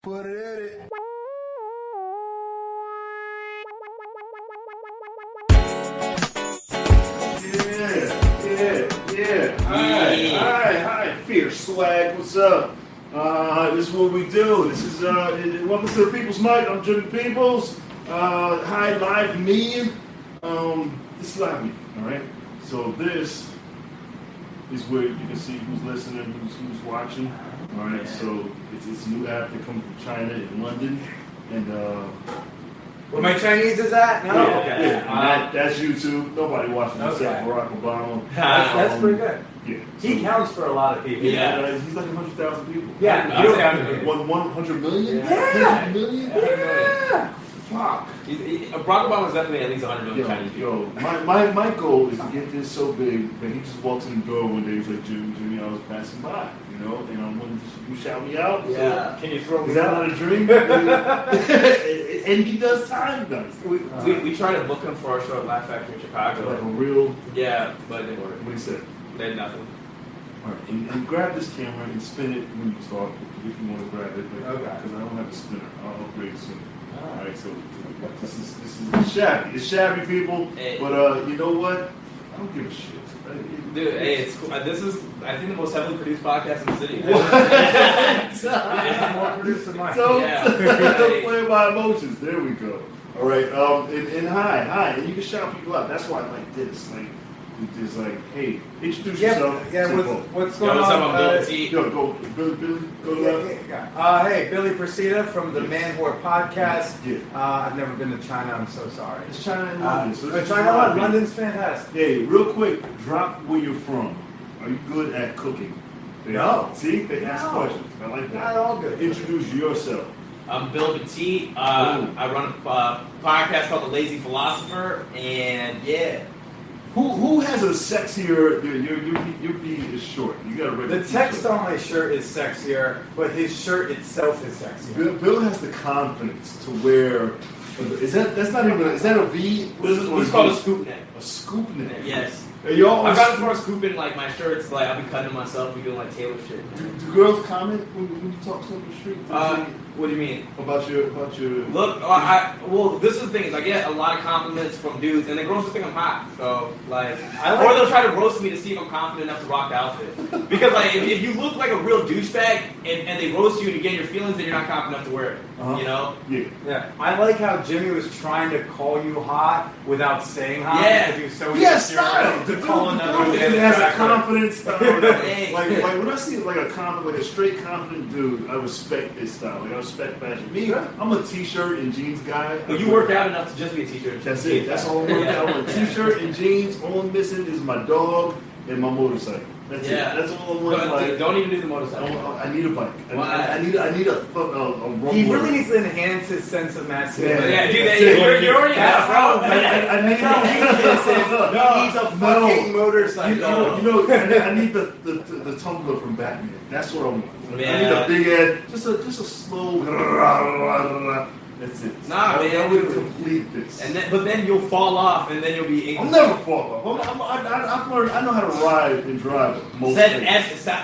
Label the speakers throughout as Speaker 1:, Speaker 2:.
Speaker 1: Put it in it. Yeah. Hi, Fierce Swag. What's up? This is what we do. This is welcome to the People's Mic. I'm Jimmy Peoples. Hi, live me. This is live me. All right. So this is where you can see who's listening, who's watching. All right. So it's a new app that comes from China in London, and
Speaker 2: where my Chinese is at? No.
Speaker 1: Yeah,
Speaker 2: Okay.
Speaker 1: yeah. That's YouTube. Nobody watching this except Barack Obama.
Speaker 2: That's pretty good.
Speaker 1: Yeah.
Speaker 2: He counts for a lot of people.
Speaker 1: Yeah. He's like 100,000 people.
Speaker 2: Yeah.
Speaker 1: You don't 100 million?
Speaker 2: Yeah.
Speaker 1: 100 million?
Speaker 2: Yeah.
Speaker 1: Fuck.
Speaker 3: Barack Obama was definitely at least 100 million Chinese people.
Speaker 1: My goal is to get this so big that he just walks in the door one day. He's like, Jimmy, I was passing by, and I'm wanting you shout me out.
Speaker 2: Yeah.
Speaker 1: So,
Speaker 2: Can you throw me?
Speaker 1: Is that not a dream? And he does time guns.
Speaker 3: We tried to book him for our show at Laugh Factory in Chicago.
Speaker 1: Like a real.
Speaker 3: Yeah, but it didn't work.
Speaker 1: What he said.
Speaker 3: They had nothing.
Speaker 1: All right, and grab this camera and spin it when you talk, if you want to grab it. Because I don't have a spinner. I'll upgrade soon. All right, so this is shabby. It's shabby, people.
Speaker 3: Hey.
Speaker 1: But you know what? I don't give a shit.
Speaker 3: Dude, hey, it's cool. This is, I think, the most heavily produced podcast in the city.
Speaker 2: More produced than mine.
Speaker 1: Don't play my emotions. There we go. All right. And hi, and you can shout people out. That's why I like this. Like, it's like, hey, introduce yourself.
Speaker 2: Yeah. What's going
Speaker 3: What's up,
Speaker 2: on?
Speaker 3: I'm Beteet.
Speaker 1: Yo, go, Billy, go left.
Speaker 2: Hey, Billy Procida from the Man Whore podcast.
Speaker 1: Yeah.
Speaker 2: I've never been to China. I'm so sorry.
Speaker 1: It's China and London. So this is
Speaker 2: China,
Speaker 1: live.
Speaker 2: London's fantastic.
Speaker 1: Hey, real quick, drop where you're from. Are you good at cooking?
Speaker 2: No.
Speaker 1: See, they ask questions. I like that.
Speaker 2: Not all good.
Speaker 1: Introduce yourself.
Speaker 3: I'm Bill Beteet. I run a podcast called The Lazy Philosopher, and yeah.
Speaker 1: Who has a sexier? Your feet is short. You got to.
Speaker 2: The text on my shirt is sexier, but his shirt itself is sexier.
Speaker 1: Bill has the confidence to wear. Is that a V?
Speaker 3: It's called a scoop neck.
Speaker 1: A scoop neck.
Speaker 3: Yes.
Speaker 1: You all
Speaker 3: I've gotten more scooping, like my shirts, like I'll be cutting them myself, be doing like tailor shit.
Speaker 1: Do girls comment when you talk to them on the street?
Speaker 3: What do you mean?
Speaker 1: About your
Speaker 3: Look, well, this is the thing, is I get a lot of compliments from dudes, and the girls just think I'm hot. So, like, or they'll try to roast me to see if I'm confident enough to rock the outfit. Because, like, if you look like a real douchebag and they roast you and you get in your feelings, then you're not confident enough to wear it.
Speaker 1: Uh-huh.
Speaker 3: You know?
Speaker 2: Yeah. I like how Jimmy was trying to call you hot without saying hot.
Speaker 3: Yeah.
Speaker 2: Because he was so
Speaker 1: style.
Speaker 2: to call another
Speaker 1: dude
Speaker 2: man
Speaker 1: has a
Speaker 2: attractive.
Speaker 1: confident style. like when I see like a straight confident dude, I respect his style. Like I respect fashion. Me, I'm a t-shirt and jeans guy.
Speaker 3: But you work out enough to just be a t-shirt.
Speaker 1: That's it. That's all I work out. I want a t-shirt and jeans. All I'm missing is my dog and my motorcycle. That's it. That's all I want.
Speaker 3: But don't even do the motorcycle.
Speaker 1: I need a bike. I need a rumble.
Speaker 2: He really needs to enhance his sense of masculinity.
Speaker 3: Yeah, dude, you're already
Speaker 2: That's how
Speaker 1: I need
Speaker 2: he needs a fucking motorcycle.
Speaker 1: You know, I need the tumbler from Batman. That's what I want. I need a big head, just a slow. That's it.
Speaker 3: Nah, man.
Speaker 1: I would complete this.
Speaker 3: But then you'll fall off, and then you'll be.
Speaker 1: I'll never fall off. I've learned. I know how to ride and drive.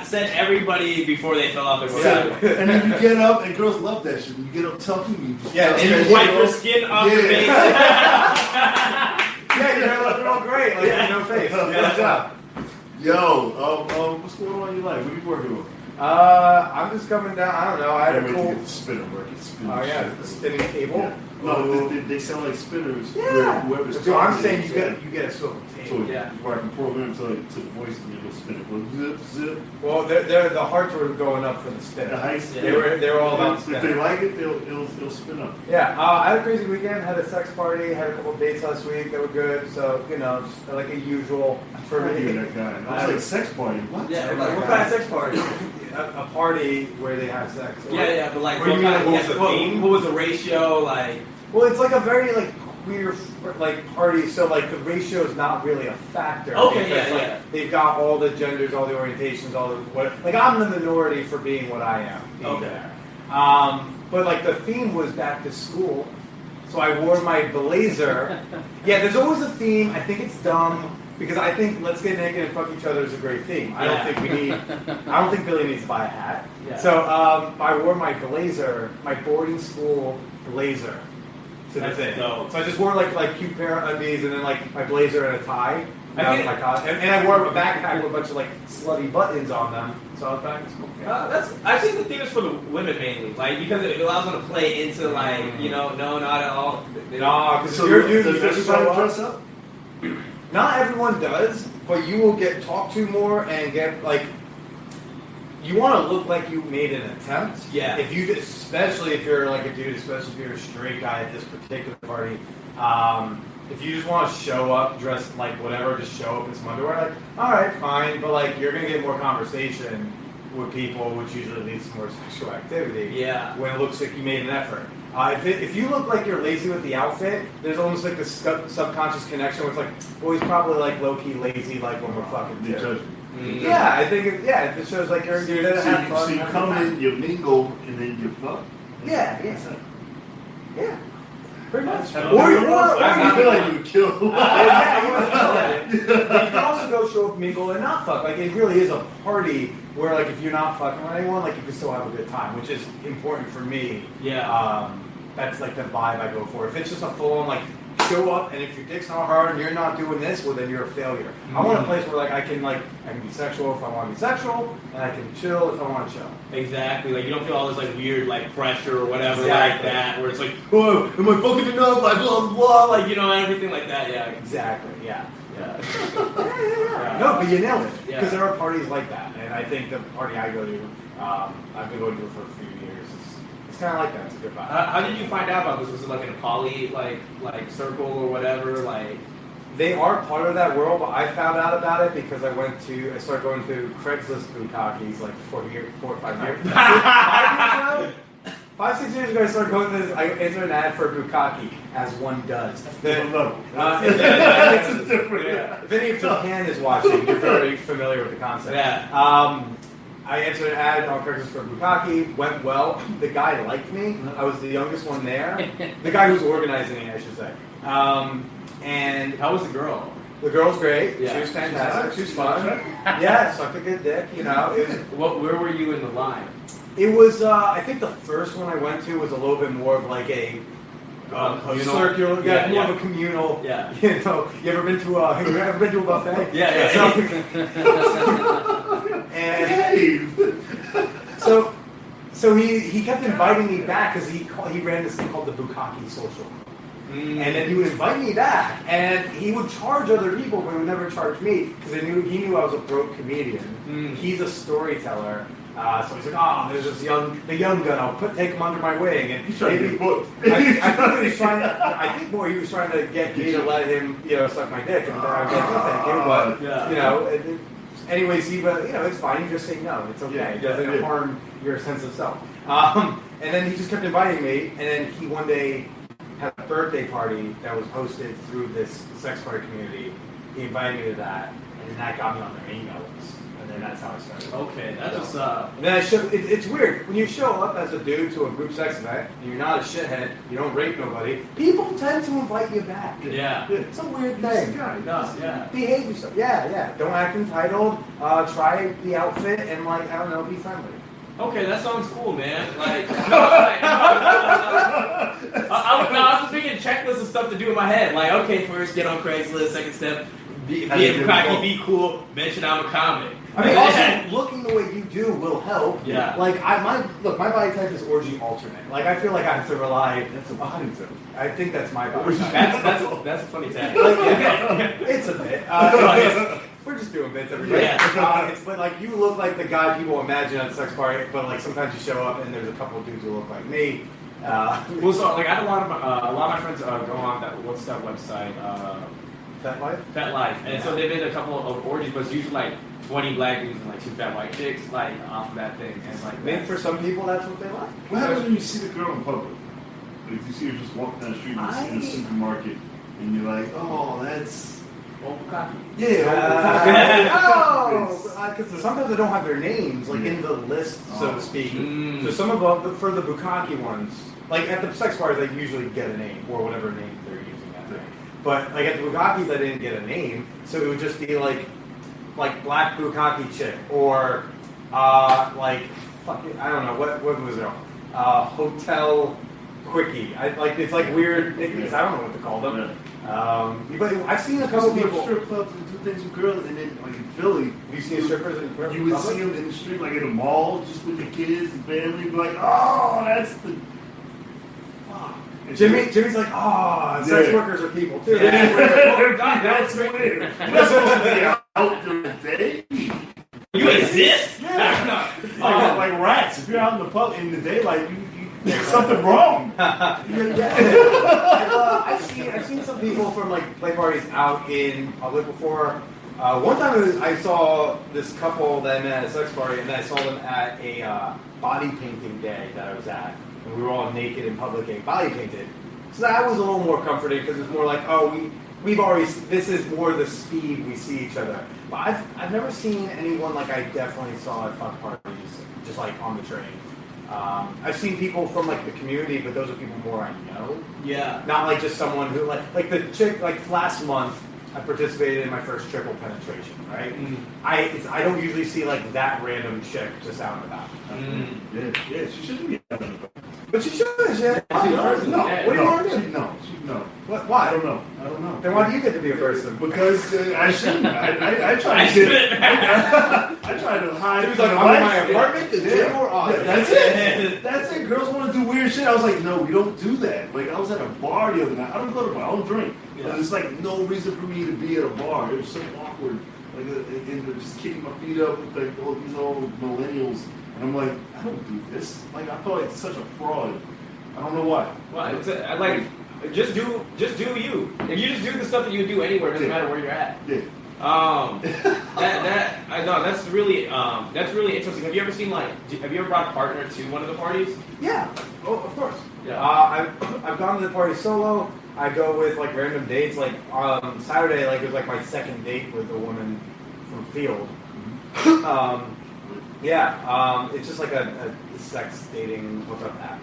Speaker 3: Said everybody before they fell off their motorcycle.
Speaker 1: And then you get up, and girls love that shit. You get up talking,
Speaker 3: and you wipe your skin off your face.
Speaker 2: Yeah, you're all great. Like, yeah. No face. Good job.
Speaker 1: Yo, what's going on in your life? What are you working on?
Speaker 2: I'm just coming down. I don't know. I had a cool.
Speaker 1: Spinner working.
Speaker 2: Oh yeah, the spinning table.
Speaker 1: Yeah. No, they sound like spinners.
Speaker 2: Yeah.
Speaker 1: Whoever's
Speaker 2: so I'm saying you get a swivel table.
Speaker 1: So where I can program to the voice and it'll spin it. Go zip.
Speaker 2: Well, the hearts were going up for the spin.
Speaker 1: The heights.
Speaker 2: They were all about
Speaker 1: If
Speaker 2: spinning.
Speaker 1: they like it, it'll spin up.
Speaker 2: Yeah. I had a crazy weekend. Had a sex party. Had a couple of dates last week that were good. So just like a usual for me.
Speaker 1: That guy. I was like sex party. What?
Speaker 3: Yeah. What kind of sex party?
Speaker 2: A party where they have sex.
Speaker 3: Yeah, but like,
Speaker 2: what was the theme?
Speaker 3: What was the ratio like?
Speaker 2: Well, it's like a very like queer like party, so like the ratio is not really a factor.
Speaker 3: Okay,
Speaker 2: because, they've got all the genders, all the orientations, all the what. Like I'm the minority for being what I am.
Speaker 3: Okay.
Speaker 2: There. But like the theme was back to school, so I wore my blazer. Yeah, there's always a theme. I think it's dumb. because I think let's get naked and fuck each other is a great theme. I don't think Billy needs to buy a hat.
Speaker 3: Yeah.
Speaker 2: So I wore my blazer, my boarding school blazer to the thing.
Speaker 3: Dope.
Speaker 2: So I just wore like cute pair of undies and then like my blazer and a tie.
Speaker 3: I
Speaker 2: And I wore a backpack with a bunch of like slutty buttons on them. So I was back in school.
Speaker 3: I think the theme is for the women mainly, like because it allows them to play into like no, not at all.
Speaker 2: No, because
Speaker 1: So
Speaker 2: you're a dude.
Speaker 1: does everybody dress up?
Speaker 2: Not everyone does, but you will get talked to more and get like. You want to look like you made an attempt.
Speaker 3: Yeah.
Speaker 2: Especially if you're like a dude, especially if you're a straight guy at this particular party. If you just want to show up dressed like whatever, just show up in some underwear, like, all right, fine, but like you're gonna get more conversation with people, which usually leads to more sexual activity.
Speaker 3: Yeah.
Speaker 2: When it looks like you made an effort. If you look like you're lazy with the outfit, there's almost like this subconscious connection where it's like, well, he's probably like low key lazy, like when we're fucking too. Yeah, I think if it shows like you're gonna have fun.
Speaker 1: So you come in, you mingle, and then you fuck.
Speaker 2: Yeah. Pretty much.
Speaker 1: I
Speaker 2: Or
Speaker 1: feel like you would kill.
Speaker 2: you can also go show up, mingle, and not fuck. Like it really is a party where, like, if you're not fucking with anyone, like you can still have a good time, which is important for me.
Speaker 3: Yeah.
Speaker 2: That's like the vibe I go for. If it's just a full-on like show up, and if your dick's not hard and you're not doing this, well then you're a failure. Mm-hmm. I want a place where like I can be sexual if I want to be sexual, and I can chill if I want to chill.
Speaker 3: Exactly. Like you don't feel all this like weird like pressure or whatever
Speaker 2: Exactly.
Speaker 3: like that, where it's like, oh, am I fucking enough? Like blah blah blah, like everything like that. Yeah.
Speaker 2: Exactly. Yeah.
Speaker 3: Yeah.
Speaker 2: No, but you nailed it.
Speaker 3: Yeah.
Speaker 2: Because there are parties like that, and I think the party I go to, I've been going to it for a few years. It's kind of like that. It's a good vibe.
Speaker 3: How did you find out about this? Was it like in a poly like circle or whatever? Like
Speaker 2: They are part of that world, but I found out about it because I started going to Craigslist bukkakis like 4 or 5 years ago. 5 years ago? 5-6 years ago, I started going to this. I entered an ad for a bukkake, as one does.
Speaker 1: It's different.
Speaker 2: Yeah. If any of Japan is watching, you're very familiar with the concept.
Speaker 3: Yeah.
Speaker 2: I entered an ad on Craigslist for bukkake, went well. The guy liked me. I was the youngest one there. The guy who's organizing it, I should say. And
Speaker 3: how was the girl?
Speaker 2: the girl's great.
Speaker 3: Yeah.
Speaker 2: She was fantastic. She was fun. Yeah, sucked a good dick. You know.
Speaker 3: Where were you in the line?
Speaker 2: It was. I think the first one I went to was a little bit more of like a circular, more of a communal.
Speaker 3: Yeah.
Speaker 2: You know, you ever been to a buffet?
Speaker 3: Yeah.
Speaker 2: So he kept inviting me back because he ran this thing called the Bukkake Social. And then he would invite me back, and he would charge other people, but he would never charge me because he knew I was a broke comedian. He's a storyteller. So he's like, oh, there's this the young gun. I'll take him under my wing. And
Speaker 1: he's trying to get booked.
Speaker 2: I think more he was trying to get me to let him, suck my dick, and I was like, no, thank you. But anyways, it's fine. You just say no. It's okay. It doesn't harm your sense of self. And then he just kept inviting me, and then he one day had a birthday party that was hosted through this sex party community. He invited me to that, and then that got me on their email list. And then that's how I started.
Speaker 3: Okay, that's just
Speaker 2: And then it's weird when you show up as a dude to a group sex event and you're not a shithead, you don't rape nobody. People tend to invite you back.
Speaker 3: Yeah.
Speaker 2: It's a weird thing.
Speaker 3: Yeah.
Speaker 2: Behave yourself. Yeah. Don't act entitled. Try the outfit and be friendly.
Speaker 3: Okay, that sounds cool, man. Like, I was just thinking checklists of stuff to do in my head. Like, okay, first get on Craigslist. Second step, be cool. Mention I'm a comic.
Speaker 2: I mean, also looking the way you do will help.
Speaker 3: Yeah.
Speaker 2: Like my body type is orgy alternate. Like I feel like I have to rely.
Speaker 1: That's a body type.
Speaker 2: I think that's my body type.
Speaker 3: That's a funny tag.
Speaker 2: It's a bit. We're just doing bits every day.
Speaker 3: Yeah.
Speaker 2: But like you look like the guy people imagine at a sex party, but like sometimes you show up and there's a couple of dudes who look like me.
Speaker 3: Well, so like I had a lot of my friends go on what's that website?
Speaker 2: FetLife.
Speaker 3: And so they've been to a couple of orgies, but it's usually like 20 black dudes and like 2 fat white chicks, like off of that thing. And like
Speaker 2: maybe for some people that's what they like.
Speaker 1: What happens when you see the girl in public? Like if you see her just walking down the street in a supermarket, and you're like, oh, that's.
Speaker 3: bukkake.
Speaker 2: Because sometimes they don't have their names like in the list, so to speak. So some of them, for the bukkake ones, like at the sex parties, they usually get a name or whatever name they're using that day. But like at the Bukakis, I didn't get a name, so it would just be like Black Bukaki Chick or like fucking I don't know what was it? Hotel Quickie. It's like weird nicknames. I don't know what to call them. But I've seen a couple people
Speaker 1: strip clubs and do things with girls, and then like in Philly,
Speaker 2: you see strippers in
Speaker 1: you would see them in the street, like in a mall, just with the kids and family, be like, oh, that's the.
Speaker 2: Jimmy's like, sex workers are people too.
Speaker 1: That's weird. You're not supposed to be out during the day.
Speaker 3: You exist?
Speaker 1: Yeah. Like rats. If you're out in the pub in the daylight, there's something wrong.
Speaker 2: I've seen some people from like play parties out in public before. One time I saw this couple that I met at a sex party, and then I saw them at a body painting day that I was at. And we were all naked in public getting body painted. So that was a little more comforting because it's more like, we've already, this is more the speed we see each other. But I've never seen anyone like I definitely saw at fuck parties, just like on the train. I've seen people from like the community, but those are people more I know.
Speaker 3: Yeah.
Speaker 2: Not like just someone who like the chick, like last month, I participated in my first triple penetration, right? I don't usually see like that random chick just out and about.
Speaker 1: Yeah, she shouldn't be out and about.
Speaker 2: But she should. No. What do you want to do?
Speaker 1: No.
Speaker 2: What? Why?
Speaker 1: I don't know.
Speaker 2: Then why do you get to be a person?
Speaker 1: Because I shouldn't. I try to get. I try to hide.
Speaker 2: He was like, I'm in my apartment, the gym, or
Speaker 1: That's it. That's it. Girls want to do weird shit. I was like, no, we don't do that. Like I was at a bar the other night. I don't go to a bar. I don't drink. Yeah. There's like no reason for me to be at a bar. It was so awkward. Like and just kicking my feet up with like all these old millennials. And I'm like, I don't do this. Like I felt like such a fraud. I don't know why.
Speaker 3: Well, just do you. If you just do the stuff that you do anywhere, it doesn't matter where you're at.
Speaker 1: Yeah.
Speaker 3: That's really interesting. Have you ever seen have you ever brought a partner to one of the parties?
Speaker 2: Yeah. Oh, of course.
Speaker 3: Yeah.
Speaker 2: I've gone to the party solo. I go with like random dates. Like Saturday, like it was like my second date with a woman from Field. It's just like a sex dating hookup app.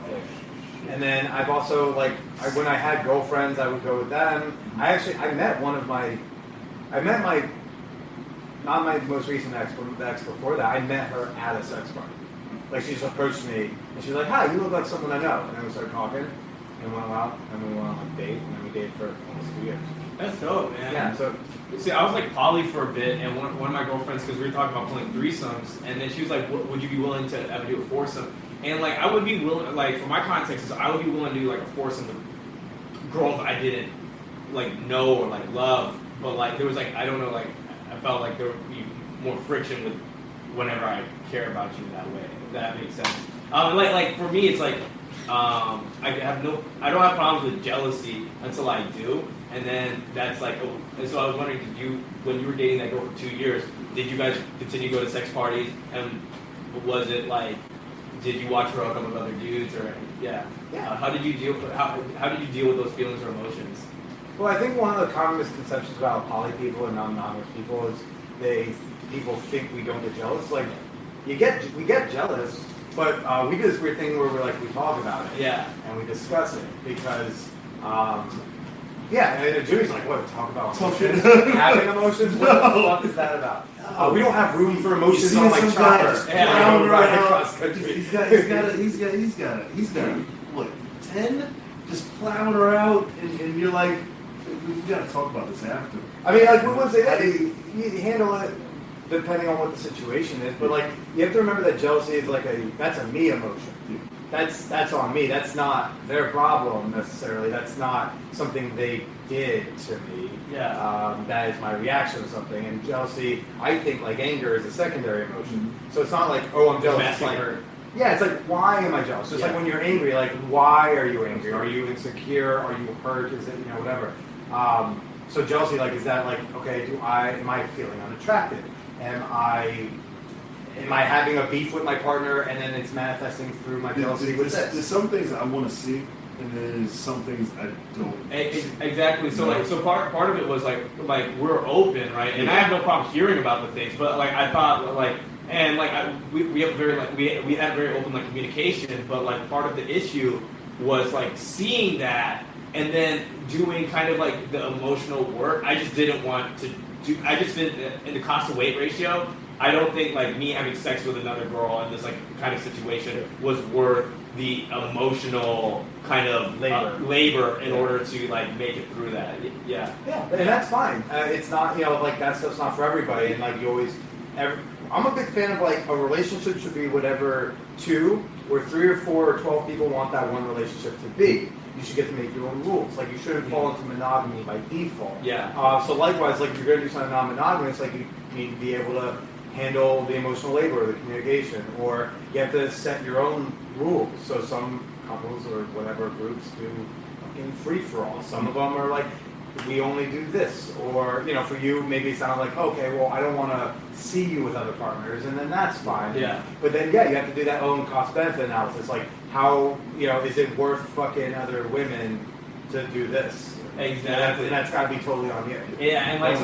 Speaker 2: And then I've also when I had girlfriends, I would go with them. I met not my most recent ex, but the ex before that. I met her at a sex party. Like she just approached me and she's like, "Hi, you look like someone I know." And then we started talking and went out and we went on a date and then we dated for almost 2 years.
Speaker 3: That's dope, man.
Speaker 2: Yeah. So
Speaker 3: see, I was like poly for a bit, and one of my girlfriends, because we were talking about playing threesomes, and then she was like, "Would you be willing to ever do a foursome?" And like I would be willing, like for my context, is I would be willing to do like a foursome with girls I didn't like know or like love, but like there was like I don't know, like I felt like there would be more friction with whenever I care about you that way. If that makes sense. Like for me, it's like I don't have problems with jealousy until I do, and then that's like. And so I was wondering, when you were dating that girl for 2 years, did you guys continue to go to sex parties, and was it like? Did you watch her hook up with other dudes, or yeah? How did you deal with those feelings or emotions?
Speaker 2: Well, I think one of the common misconceptions about poly people and non-monogamous people is people think we don't get jealous. Like we get jealous, but we do this weird thing where we talk about it, and we discuss it because. And Julie's like, what, talk about emotions? Having emotions? What the fuck is that about? We don't have room for emotions on my chopper.
Speaker 1: He's got what, 10? Just plowing her out, and you're like, we gotta talk about this after.
Speaker 2: I mean, like, we wouldn't say that. You handle it depending on what the situation is, but like, you have to remember that jealousy is that's a me emotion. That's on me. That's not their problem necessarily. That's not something they did to me. That is my reaction to something. And jealousy, I think, like anger, is a secondary emotion. So it's not like, oh, I'm jealous. It's like, it's like, why am I jealous? Just like when you're angry, like, why are you angry? Are you insecure? Are you hurt? Is it, whatever. So jealousy, like, is that like, okay, am I feeling unattractive? Am I having a beef with my partner, and then it's manifesting through my jealousy with this?
Speaker 1: There's some things I want to see, and then there's some things I don't.
Speaker 3: Exactly. So part of it was like we're open, right? And I have no problem hearing about the things, but like I thought we have we had very open communication, but like part of the issue was like seeing that and then doing kind of like the emotional work. I just didn't want to do. I just didn't in the cost to weight ratio. I don't think like me having sex with another girl in this like kind of situation was worth the emotional kind of labor in order to like make it through that. Yeah,
Speaker 2: and that's fine. It's not, like that stuff's not for everybody. And like you always, I'm a big fan of like a relationship should be whatever 2 or 3 or 4 or 12 people want that one relationship to be. You should get to make your own rules. Like you shouldn't fall into monogamy by default.
Speaker 3: Yeah.
Speaker 2: So likewise, like if you're going to do something non-monogamous, like you need to be able to handle the emotional labor, the communication, or you have to set your own rules. So some couples or whatever groups do fucking free-for-all. Some of them are like, we only do this. Or, for you, maybe it sounds like, okay, well, I don't want to see you with other partners, and then that's fine.
Speaker 3: Yeah.
Speaker 2: But then, you have to do that own cost-benefit analysis. Like, how, is it worth fucking other women to do this?
Speaker 3: Exactly.
Speaker 2: And that's got to be totally on you.
Speaker 3: Yeah, and like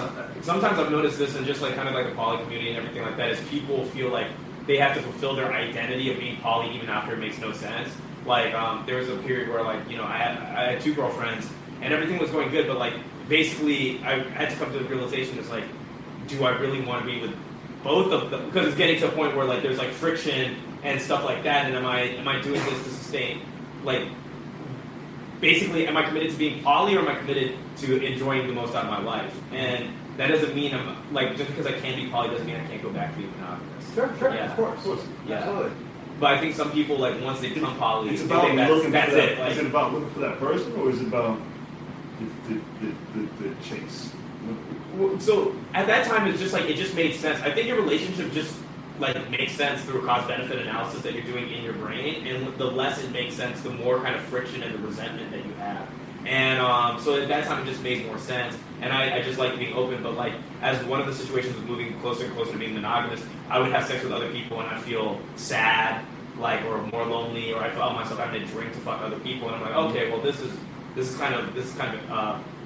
Speaker 3: sometimes I've noticed this in just like kind of like the poly community and everything like that is people feel like they have to fulfill their identity of being poly even after it makes no sense. Like there was a period where like I had 2 girlfriends and everything was going good, but like basically I had to come to the realization it's like, do I really want to be with both of them? Because it's getting to a point where like there's like friction and stuff like that, and am I doing this to sustain like? Basically, am I committed to being poly or am I committed to enjoying the most out of my life? And that doesn't mean I'm like just because I can be poly doesn't mean I can't go back to being monogamous.
Speaker 2: Sure,
Speaker 3: yeah.
Speaker 2: Of course.
Speaker 3: Yeah.
Speaker 2: Absolutely.
Speaker 3: But I think some people like once they become poly,
Speaker 1: it's about looking
Speaker 3: that's
Speaker 1: for that.
Speaker 3: it. Like,
Speaker 1: is it about looking for that person, or is it about the chase?
Speaker 3: So at that time, it's just like it just made sense. I think your relationship just like makes sense through a cost-benefit analysis that you're doing in your brain, and the less it makes sense, the more kind of friction and the resentment that you have. And so at that time, it just made more sense. And I just like being open, but like as one of the situations was moving closer and closer to being monogamous, I would have sex with other people and I feel sad, like or more lonely, or I felt myself having to drink to fuck other people, and I'm like, okay, well this is kind of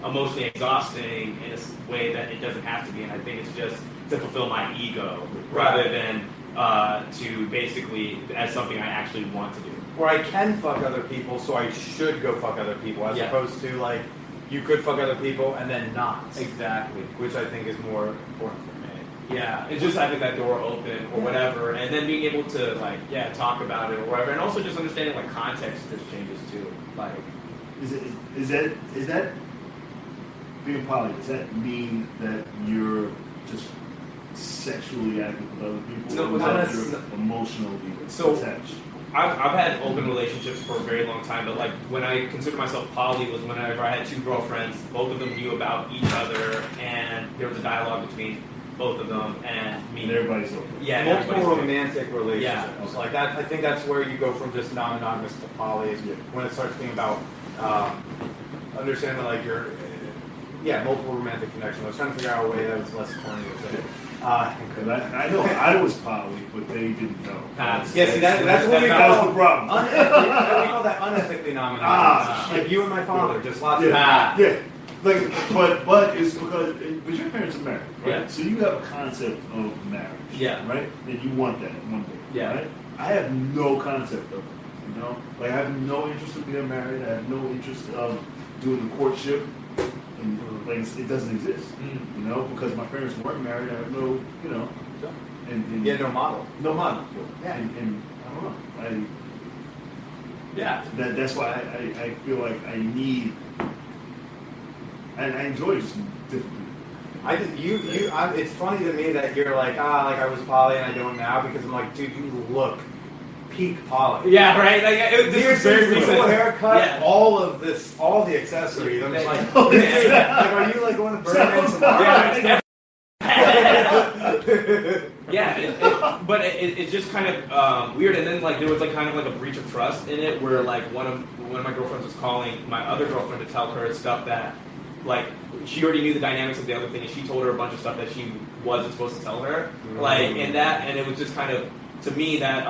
Speaker 3: emotionally exhausting in a way that it doesn't have to be, and I think it's just to fulfill my ego rather than to basically as something I actually want to do.
Speaker 2: Or I can fuck other people, so I should go fuck other people, as opposed to like you could fuck other people and then not.
Speaker 3: Exactly.
Speaker 2: Which I think is more important for me.
Speaker 3: Yeah, it's just having that door open or whatever, and then being able to like talk about it or whatever, and also just understanding like context just changes too. Like,
Speaker 1: is that being poly? Does that mean that you're just sexually active with other people?
Speaker 3: No,
Speaker 1: or is that
Speaker 3: that's
Speaker 1: you're emotionally attached?
Speaker 3: I've had open relationships for a very long time, but like when I considered myself poly was whenever I had 2 girlfriends, both of them knew about each other, and there was a dialogue between both of them and me.
Speaker 1: And everybody's okay.
Speaker 3: Yeah,
Speaker 2: multiple romantic relationships.
Speaker 3: Yeah.
Speaker 2: Like that, I think that's where you go from just non-monogamous to poly, is when it starts being about understanding like your multiple romantic connections. I was trying to figure out a way that was less corny to say.
Speaker 1: I know I was poly, but they didn't know.
Speaker 2: That's what we
Speaker 1: that was
Speaker 2: call
Speaker 1: the problem.
Speaker 2: unethically. We call that unethically nominated. Like you and my father, just lots of
Speaker 1: yeah. Like, but it's because your parents are married, right?
Speaker 3: Yeah.
Speaker 1: So you have a concept of marriage, right? And you want that one day, right? I have no concept of it, Like I have no interest in being married. I have no interest of doing the courtship. And like it doesn't exist, because my parents weren't married. I have no, and
Speaker 2: no model.
Speaker 1: No model.
Speaker 2: Yeah.
Speaker 1: And I don't know. That's why I feel like I need, and I enjoy just different people.
Speaker 2: It's funny to me that you're like I was poly and I don't now, because I'm like, dude, you look peak poly.
Speaker 3: Yeah, right. Like this is very
Speaker 2: full haircut, all of this, all the accessories. I'm just like, are you like going to Burning Man tomorrow?
Speaker 3: But it's just kind of weird, and then like there was like kind of like a breach of trust in it, where like one of my girlfriends was calling my other girlfriend to tell her stuff that like she already knew the dynamics of the other thing, and she told her a bunch of stuff that she wasn't supposed to tell her, and it was just kind of, to me, that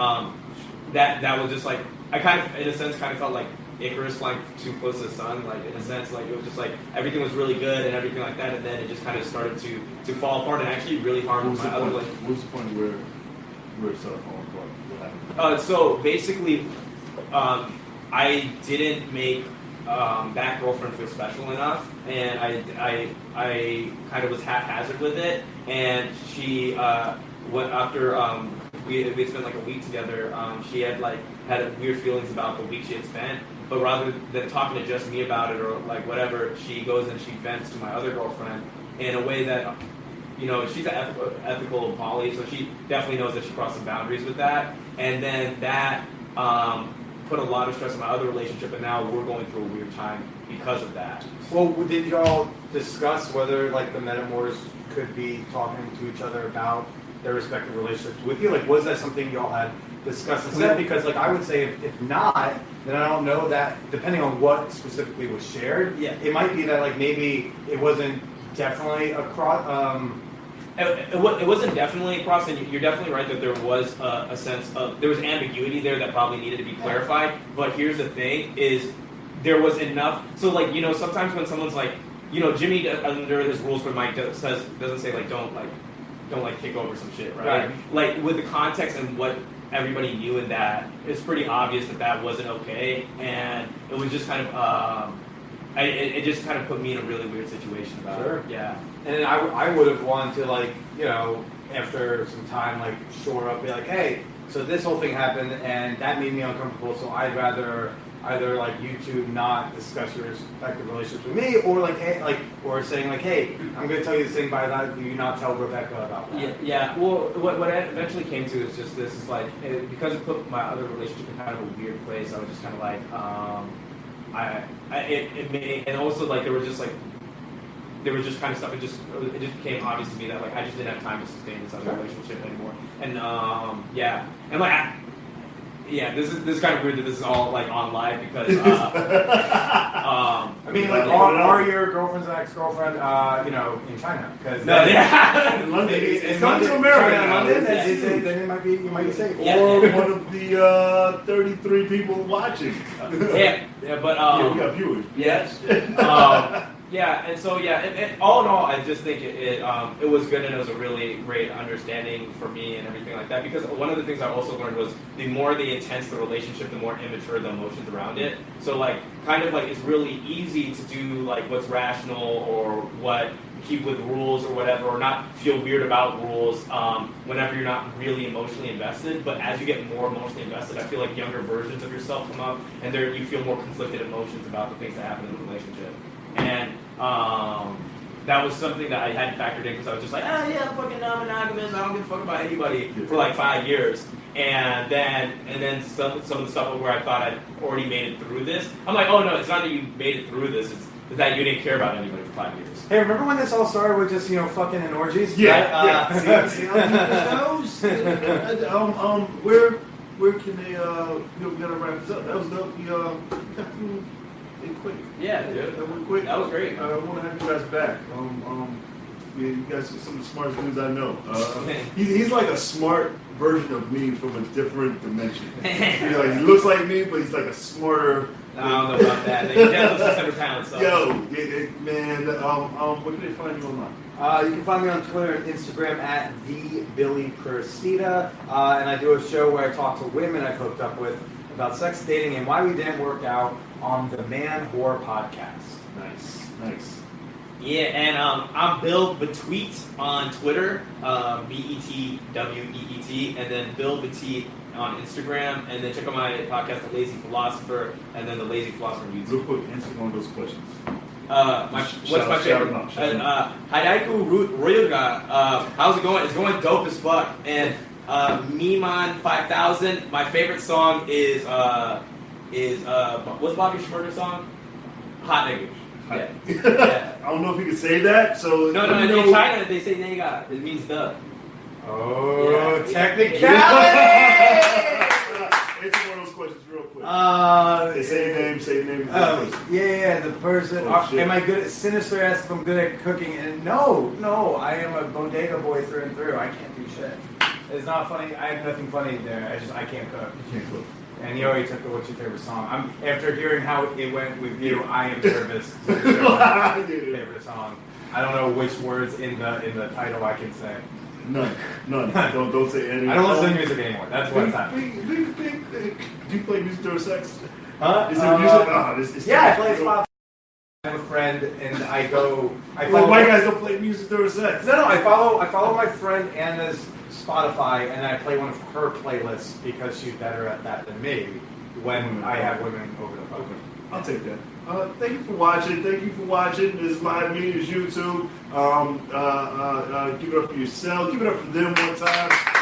Speaker 3: was just like, I kind of, in a sense, kind of felt like Icarus flying too close to the sun, like in a sense, like it was just like everything was really good and everything like that, and then it just kind of started to fall apart and actually really harmed my other.
Speaker 1: What was the point where it started falling apart? What happened?
Speaker 3: So basically, I didn't make that girlfriend feel special enough, and I kind of was haphazard with it, and she went after we had spent like a week together. She had weird feelings about the week she had spent, but rather than talking to just me about it or like whatever, she goes and she vents to my other girlfriend in a way that, you know, she's an ethical poly, so she definitely knows that she crossed some boundaries with that, and then that put a lot of stress on my other relationship, and now we're going through a weird time because of that.
Speaker 2: Well, did y'all discuss whether like the Metamors could be talking to each other about their respective relationships with you? Like, was that something y'all had discussed and said? Because like I would say if not, then I don't know that, depending on what specifically was shared,
Speaker 3: yeah,
Speaker 2: it might be that like maybe it wasn't definitely across.
Speaker 3: It wasn't definitely across, and you're definitely right that there was a sense of, there was ambiguity there that probably needed to be clarified, but here's the thing, is there was enough, so like, you know, sometimes when someone's like, you know, Jimmy under his rules for Mike doesn't say like, don't kick over some shit, right? Like with the context and what everybody knew in that, it's pretty obvious that wasn't okay, and it was just kind of, it just kind of put me in a really weird situation about it. Yeah.
Speaker 2: And I would have wanted to, like, you know, after some time, like, shore up, be like, hey, so this whole thing happened, and that made me uncomfortable, so I'd rather either, like, you two not discuss your respective relationships with me, or, like, hey, like, or saying, like, hey, I'm going to tell you this thing, but do you not tell Rebecca about that?
Speaker 3: Yeah. Well, what I eventually came to is just this, is, like, because it put my other relationship in kind of a weird place, I was just kind of like, it made, and also, like, there was just kind of stuff. It just became obvious to me that like I just didn't have time to sustain this other relationship anymore. And and like this is kind of weird that this is all like on live because
Speaker 2: I mean, like, are your girlfriend's and ex-girlfriend, you know, in China? Because
Speaker 1: in London, it's coming to America.
Speaker 2: China, London, then you might be safe.
Speaker 1: Or one of the 33 people watching.
Speaker 3: But
Speaker 1: we got viewers.
Speaker 3: Yes. Yeah, and so all in all, I just think it was good, and it was a really great understanding for me and everything like that. Because one of the things I also learned was the more the intense the relationship, the more immature the emotions around it. So like, kind of like, it's really easy to do like what's rational or what keep with rules or whatever, or not feel weird about rules whenever you're not really emotionally invested. But as you get more emotionally invested, I feel like younger versions of yourself come up, and you feel more conflicted emotions about the things that happen in the relationship. And that was something that I hadn't factored in, because I was just like, I'm fucking non-monogamous, I don't give a fuck about anybody for like 5 years. And then some of the stuff where I thought I'd already made it through this, I'm like, oh no, it's not that you made it through this, it's that you didn't care about anybody for 5 years.
Speaker 2: Hey, remember when this all started with just, you know, fucking and orgies?
Speaker 1: Yeah. See how people shows? Where can they, we gotta wrap this up. That was dope. We got through it quick.
Speaker 3: Yeah, dude.
Speaker 1: That went quick.
Speaker 3: That was great.
Speaker 1: I want to have you guys back. You guys are some of the smartest dudes I know. He's like a smart version of me from a different dimension. You know, he looks like me, but he's like a smarter.
Speaker 3: I don't know about that. They definitely 600 pounds. So.
Speaker 1: Yo, man. Where can they find you online?
Speaker 2: You can find me on Twitter and Instagram at @TheBillyProcida, and I do a show where I talk to women I've hooked up with about sex, dating, and why we didn't work out on the Man Whore podcast.
Speaker 1: Nice.
Speaker 3: Yeah, and I'm Bill Beteet on Twitter, BETWEET, and then Bill Beteet on Instagram, and then check out my podcast, The Lazy Philosopher, and then The Lazy Philosopher on YouTube.
Speaker 1: Real quick, answer one of those questions.
Speaker 3: What's my favorite? Hadaiku Ryuga, how's it going? It's going dope as fuck. And Miman 5000, my favorite song is what's Bobby Shmurda's song? Hot Nigga. Yeah.
Speaker 1: I don't know if you can say that, so...
Speaker 3: No, in China, they say nigga. It means the.
Speaker 2: Oh,
Speaker 3: yeah.
Speaker 2: Technicality!
Speaker 1: Answer one of those questions real quick. Say the name of the person.
Speaker 2: Yeah, the person. Am I good at sinister ass if I'm good at cooking? And no, I am a bodega boy through and through. I can't do shit. It's not funny. I have nothing funny there. I can't cook.
Speaker 1: You can't cook.
Speaker 2: And you already took the what's your favorite song. After hearing how it went with you, I am nervous to show favorite song. I don't know which words in the title I can say.
Speaker 1: None. Don't say any.
Speaker 2: I don't listen to music anymore. That's what it's happening.
Speaker 1: Do you play music during sex?
Speaker 2: Huh?
Speaker 1: Is it music? Oh, this
Speaker 2: Yeah, I play Spotify. I have a friend, and I follow.
Speaker 1: Like white guys don't play music during sex.
Speaker 2: No, I follow my friend Anna's Spotify, and I play one of her playlists because she's better at that than me. When I have women over the phone.
Speaker 1: I'll take that. Thank you for watching. Thank you for watching. This live meeting is YouTube. Give it up for yourself. Give it up for them one time.